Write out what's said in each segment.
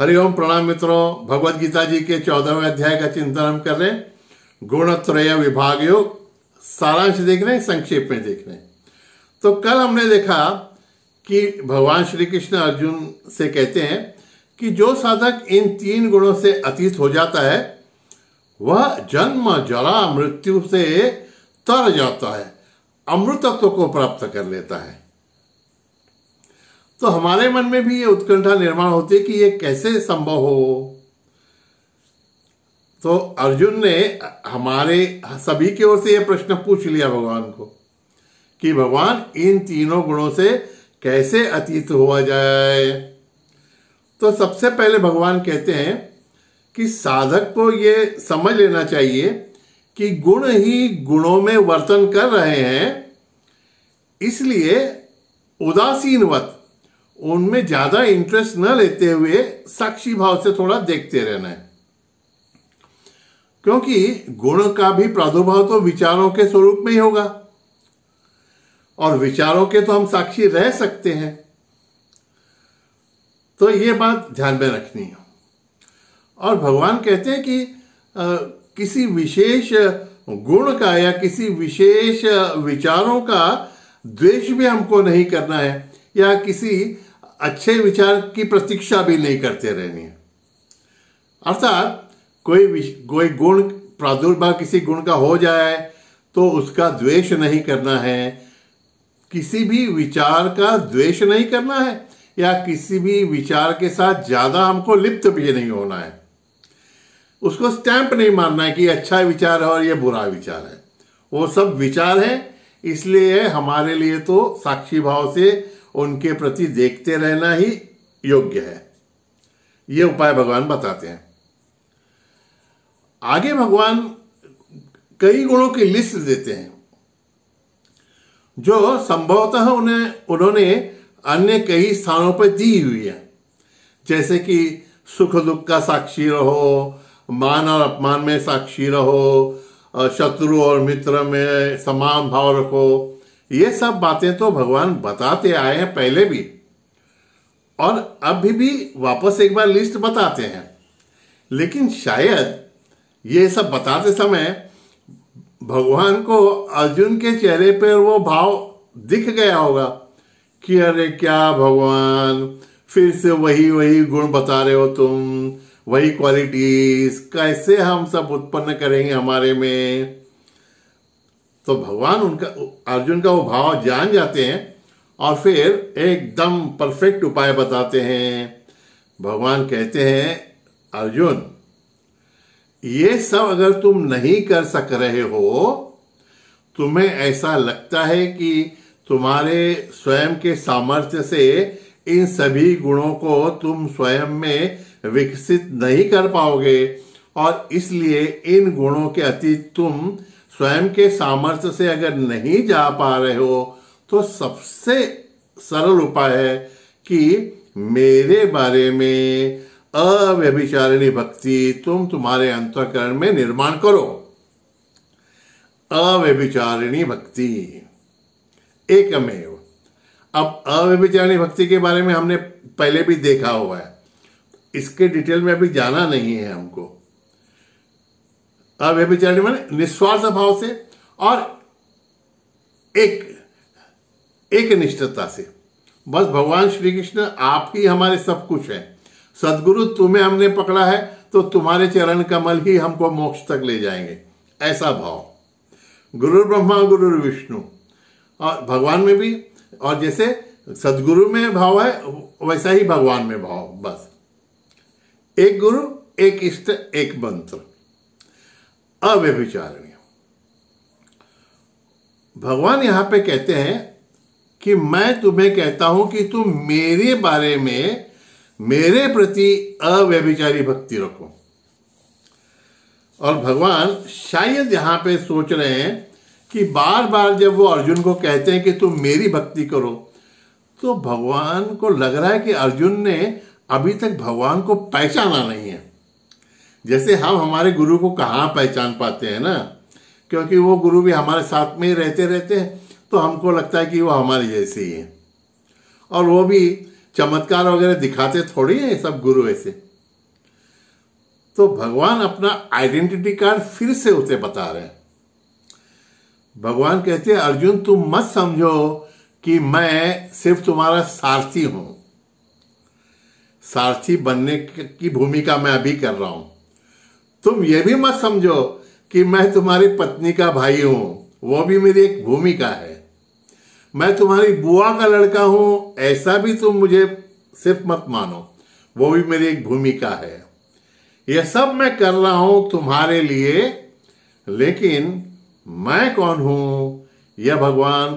हरिओम प्रणाम मित्रों, भगवद गीता जी के 14वें अध्याय का चिंतन हम कर रहे हैं। गुणत्रय विभाग योग सारांश देख रहे हैं, संक्षेप में देख रहे हैं। तो कल हमने देखा कि भगवान श्री कृष्ण अर्जुन से कहते हैं कि जो साधक इन 3 गुणों से अतीत हो जाता है वह जन्म जरा मृत्यु से तर जाता है, अमृतत्व को प्राप्त कर लेता है। तो हमारे मन में भी ये उत्कंठा निर्माण होती है कि ये कैसे संभव हो। तो अर्जुन ने हमारे सभी की ओर से यह प्रश्न पूछ लिया भगवान को कि भगवान इन 3 गुणों से कैसे अतीत हुआ जाए। तो सबसे पहले भगवान कहते हैं कि साधक को ये समझ लेना चाहिए कि गुण ही गुणों में वर्तन कर रहे हैं, इसलिए उदासीनवत उनमें ज्यादा इंटरेस्ट न लेते हुए साक्षी भाव से थोड़ा देखते रहना है। क्योंकि गुण का भी प्रादुर्भाव तो विचारों के स्वरूप में ही होगा और विचारों के तो हम साक्षी रह सकते हैं। तो ये बात ध्यान में रखनी है। और भगवान कहते हैं कि किसी विशेष गुण का या किसी विशेष विचारों का द्वेष भी हमको नहीं करना है या किसी अच्छे विचार की प्रतीक्षा भी नहीं करते रहनी है। अर्थात कोई गुण प्रादुर्भाव किसी गुण का हो जाए तो उसका द्वेष नहीं करना है, किसी भी विचार का द्वेष नहीं करना है या किसी भी विचार के साथ ज्यादा हमको लिप्त भी नहीं होना है। उसको स्टैंप नहीं मारना है कि अच्छा विचार है और ये बुरा विचार है। वो सब विचार है, इसलिए हमारे लिए तो साक्षी भाव से उनके प्रति देखते रहना ही योग्य है। ये उपाय भगवान बताते हैं। आगे भगवान कई गुणों की लिस्ट देते हैं जो संभवतः उन्होंने अन्य कई स्थानों पर दी हुई है, जैसे कि सुख दुख का साक्षी रहो, मान और अपमान में साक्षी रहो, शत्रु और मित्र में समान भाव रखो। ये सब बातें तो भगवान बताते आए हैं पहले भी और अभी भी वापस एक बार लिस्ट बताते हैं। लेकिन शायद ये सब बताते समय भगवान को अर्जुन के चेहरे पर वो भाव दिख गया होगा कि अरे क्या भगवान, फिर से वही गुण बता रहे हो तुम, वही क्वालिटीज, कैसे हम सब उत्पन्न करेंगे हमारे में। तो भगवान अर्जुन का वो भाव जान जाते हैं और फिर एकदम परफेक्ट उपाय बताते हैं। भगवान कहते हैं, अर्जुन ये सब अगर तुम नहीं कर सक रहे हो, तुम्हें ऐसा लगता है कि तुम्हारे स्वयं के सामर्थ्य से इन सभी गुणों को तुम स्वयं में विकसित नहीं कर पाओगे और इसलिए इन गुणों के अतीत तुम स्वयं के सामर्थ्य से अगर नहीं जा पा रहे हो, तो सबसे सरल उपाय है कि मेरे बारे में अव्यभिचारिणी भक्ति तुम तुम्हारे अंतःकरण में निर्माण करो। अव्यभिचारिणी भक्ति एकमेव। अब अव्यभिचारिणी भक्ति के बारे में हमने पहले भी देखा हुआ है, इसके डिटेल में अभी जाना नहीं है हमको। अव्यभिचारिणी माने निस्वार्थ भाव से और एक निष्ठता से। बस भगवान श्री कृष्ण आप ही हमारे सब कुछ है। सदगुरु तुम्हें हमने पकड़ा है तो तुम्हारे चरण कमल ही हमको मोक्ष तक ले जाएंगे, ऐसा भाव। गुरु ब्रह्मा गुरु विष्णु, और भगवान में भी, और जैसे सदगुरु में भाव है वैसा ही भगवान में भाव। बस एक गुरु, एक इष्ट, एक मंत्र, अव्यभिचारणीय। भगवान यहां पे कहते हैं कि मैं तुम्हें कहता हूं कि तुम मेरे बारे में, मेरे प्रति अव्यभिचारी भक्ति रखो। और भगवान शायद यहां पे सोच रहे हैं कि बार बार जब वो अर्जुन को कहते हैं कि तुम मेरी भक्ति करो, तो भगवान को लग रहा है कि अर्जुन ने अभी तक भगवान को पहचाना नहीं है। जैसे हम हमारे गुरु को कहाँ पहचान पाते हैं ना, क्योंकि वो गुरु भी हमारे साथ में ही रहते हैं, तो हमको लगता है कि वो हमारे जैसे ही है। और वो भी चमत्कार वगैरह दिखाते थोड़ी है सब गुरु ऐसे। तो भगवान अपना आइडेंटिटी कार्ड फिर से उसे बता रहे हैं। भगवान कहते हैं अर्जुन तुम मत समझो कि मैं सिर्फ तुम्हारा सारथी हूं। सारथी बनने की भूमिका मैं अभी कर रहा हूं। तुम ये भी मत समझो कि मैं तुम्हारी पत्नी का भाई हूं, वो भी मेरी एक भूमिका है। मैं तुम्हारी बुआ का लड़का हूं, ऐसा भी तुम मुझे सिर्फ मत मानो, वो भी मेरी एक भूमिका है। यह सब मैं कर रहा हूं तुम्हारे लिए, लेकिन मैं कौन हूं यह भगवान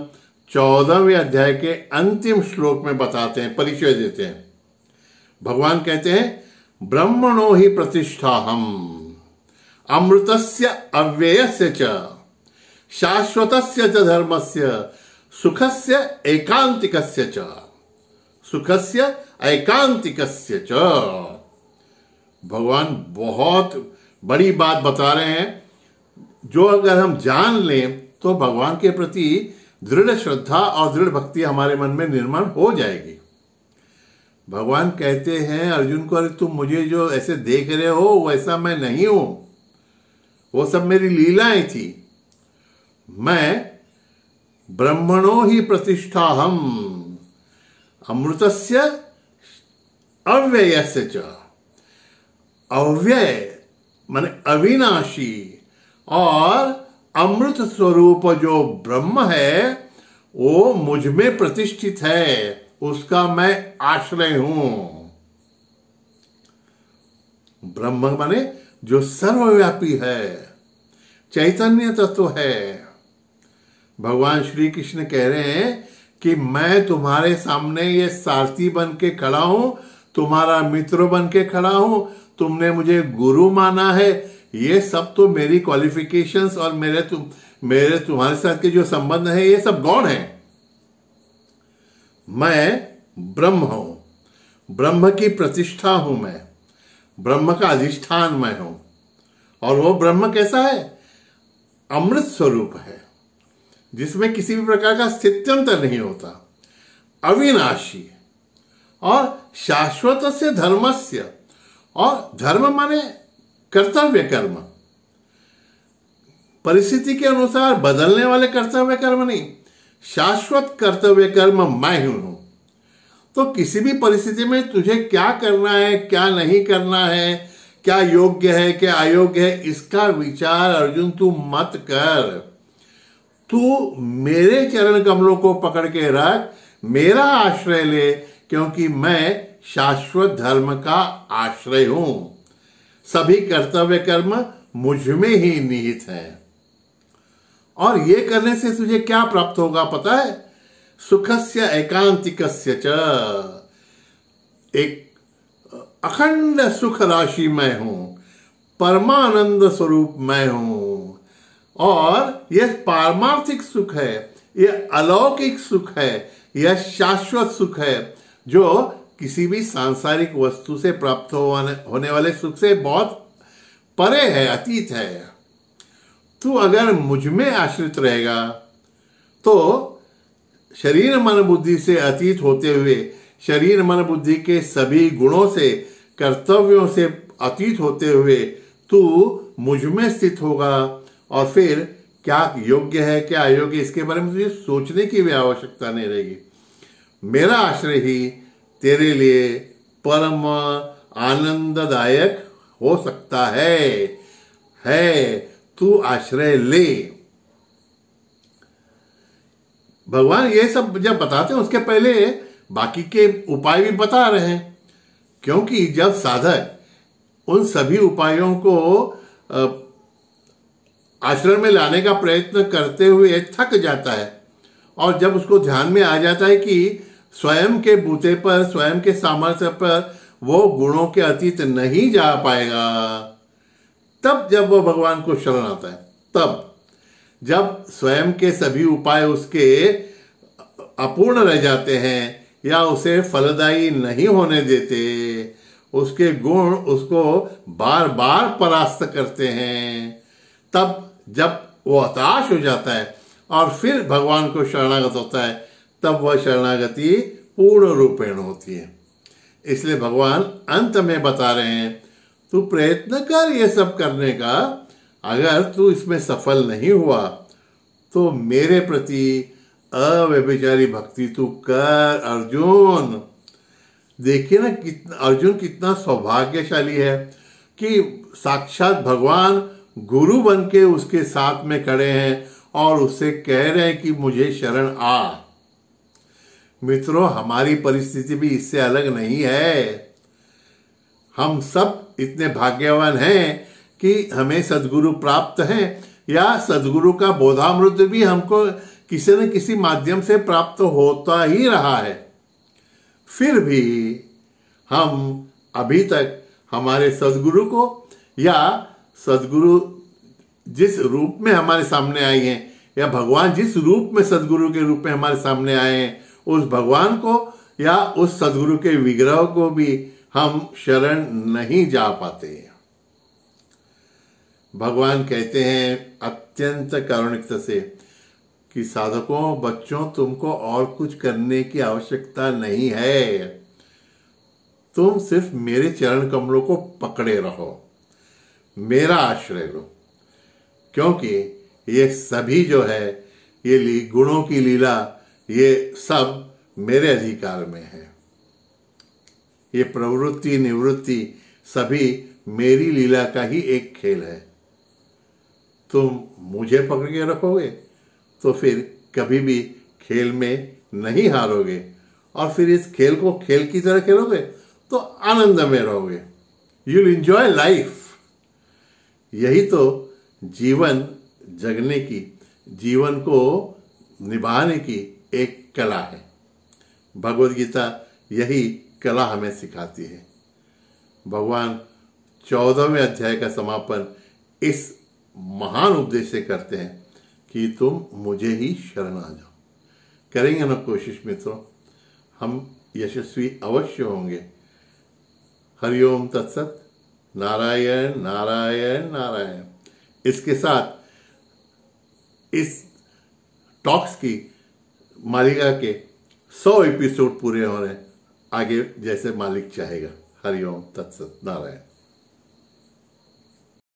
14वें अध्याय के अंतिम श्लोक में बताते हैं, परिचय देते हैं। भगवान कहते हैं ब्रह्मणो ही प्रतिष्ठाहम अमृतस्य अव्ययस्य च शाश्वतस्य च धर्मस्य सुखस्य एकांतिकस्य च सुखस्य एकांतिकस्य च। भगवान बहुत बड़ी बात बता रहे हैं, जो अगर हम जान लें तो भगवान के प्रति दृढ़ श्रद्धा और दृढ़ भक्ति हमारे मन में निर्माण हो जाएगी। भगवान कहते हैं अर्जुन को, अरे तुम मुझे जो ऐसे देख रहे हो वैसा मैं नहीं हूं, वो सब मेरी लीलाएं थी। मैं ब्रह्मणो ही प्रतिष्ठाहम अमृतस्य अव्ययस्य च। अव्यय माने अविनाशी और अमृत स्वरूप जो ब्रह्म है वो मुझ में प्रतिष्ठित है, उसका मैं आश्रय हूं। ब्रह्म माने जो सर्वव्यापी है, चैतन्य तत्व है। भगवान श्री कृष्ण कह रहे हैं कि मैं तुम्हारे सामने ये सारथी बन के खड़ा हूं, तुम्हारा मित्र बन के खड़ा हूं, तुमने मुझे गुरु माना है। ये सब तो मेरी क्वालिफिकेशंस और मेरे तुम्हारे साथ के जो संबंध है ये सब गौण है। मैं ब्रह्म हूं, ब्रह्म की प्रतिष्ठा हूं, मैं ब्रह्म का अधिष्ठान मैं हूं। और वो ब्रह्म कैसा है? अमृत स्वरूप है, जिसमें किसी भी प्रकार का स्थित्यंतर नहीं होता, अविनाशी और शाश्वत से धर्मस्य। और धर्म माने कर्तव्य कर्म, परिस्थिति के अनुसार बदलने वाले कर्तव्य कर्म नहीं, शाश्वत कर्तव्य कर्म मैं हूं। तो किसी भी परिस्थिति में तुझे क्या करना है, क्या नहीं करना है, क्या योग्य है, क्या अयोग्य है, इसका विचार अर्जुन तू मत कर। तू मेरे चरण कमलों को पकड़ के रख, मेरा आश्रय ले, क्योंकि मैं शाश्वत धर्म का आश्रय हूं। सभी कर्तव्य कर्म मुझ में ही निहित है। और ये करने से तुझे क्या प्राप्त होगा पता है? सुखस्य एकांतिकस्य च। एक अखंड सुख राशि मैं हूं, परमानंद स्वरूप मैं हूं। और यह पारमार्थिक सुख है, यह अलौकिक सुख है, यह शाश्वत सुख है, जो किसी भी सांसारिक वस्तु से प्राप्त होने वाले सुख से बहुत परे है, अतीत है। तू अगर मुझ में आश्रित रहेगा तो शरीर मन बुद्धि से अतीत होते हुए, शरीर मन बुद्धि के सभी गुणों से, कर्तव्यों से अतीत होते हुए तू मुझ में स्थित होगा। और फिर क्या योग्य है, क्या अयोग्य, इसके बारे में तुझे सोचने की भी आवश्यकता नहीं रहेगी। मेरा आश्रय ही तेरे लिए परम आनंददायक हो सकता है। तू आश्रय ले। भगवान ये सब जब बताते हैं उसके पहले बाकी के उपाय भी बता रहे हैं, क्योंकि जब साधक उन सभी उपायों को आश्रम में लाने का प्रयत्न करते हुए थक जाता है, और जब उसको ध्यान में आ जाता है कि स्वयं के बूते पर, स्वयं के सामर्थ्य पर वो गुणों के अतीत नहीं जा पाएगा, तब जब वो भगवान को शरण आता है, तब जब स्वयं के सभी उपाय उसके अपूर्ण रह जाते हैं या उसे फलदायी नहीं होने देते, उसके गुण उसको बार बार परास्त करते हैं, तब जब वो हताश हो जाता है और फिर भगवान को शरणागत होता है, तब वह शरणागति पूर्ण रूपेण होती है। इसलिए भगवान अंत में बता रहे हैं, तू प्रयत्न कर ये सब करने का। अगर तू इसमें सफल नहीं हुआ तो मेरे प्रति अव्यभिचारी भक्ति तू कर अर्जुन। देखिए ना कितना अर्जुन कितना सौभाग्यशाली है कि साक्षात भगवान गुरु बन के उसके साथ में खड़े हैं और उससे कह रहे हैं कि मुझे शरण आ। मित्रों, हमारी परिस्थिति भी इससे अलग नहीं है। हम सब इतने भाग्यवान हैं कि हमें सद्गुरु प्राप्त हैं, या सद्गुरु का बोधामृत भी हमको किसी न किसी माध्यम से प्राप्त होता ही रहा है। फिर भी हम अभी तक हमारे सद्गुरु को, या सद्गुरु जिस रूप में हमारे सामने आई हैं, या भगवान जिस रूप में सद्गुरु के रूप में हमारे सामने आए हैं, उस भगवान को या उस सद्गुरु के विग्रह को भी हम शरण नहीं जा पाते। भगवान कहते हैं अत्यंत कारुणिकता से कि साधकों, बच्चों, तुमको और कुछ करने की आवश्यकता नहीं है। तुम सिर्फ मेरे चरण कमलों को पकड़े रहो, मेरा आश्रय लो, क्योंकि ये सभी जो है, ये गुणों की लीला, ये सब मेरे अधिकार में है। ये प्रवृत्ति निवृत्ति सभी मेरी लीला का ही एक खेल है। तुम मुझे पकड़ के रखोगे तो फिर कभी भी खेल में नहीं हारोगे, और फिर इस खेल को खेल की तरह खेलोगे तो आनंद में रहोगे। You will enjoy life. यही तो जीवन जगने की, जीवन को निभाने की एक कला है। भगवद गीता यही कला हमें सिखाती है। भगवान 14वें अध्याय का समापन इस महान उपदेश से करते हैं कि तुम मुझे ही शरण आ जाओ। करेंगे ना कोशिश मित्रों, हम यशस्वी अवश्य होंगे। हरिओम तत्सत। नारायण नारायण नारायण। इसके साथ इस टॉक्स की मालिका के 100 एपिसोड पूरे हो रहे हैं, आगे जैसे मालिक चाहेगा। हरिओम तत्सत। नारायण।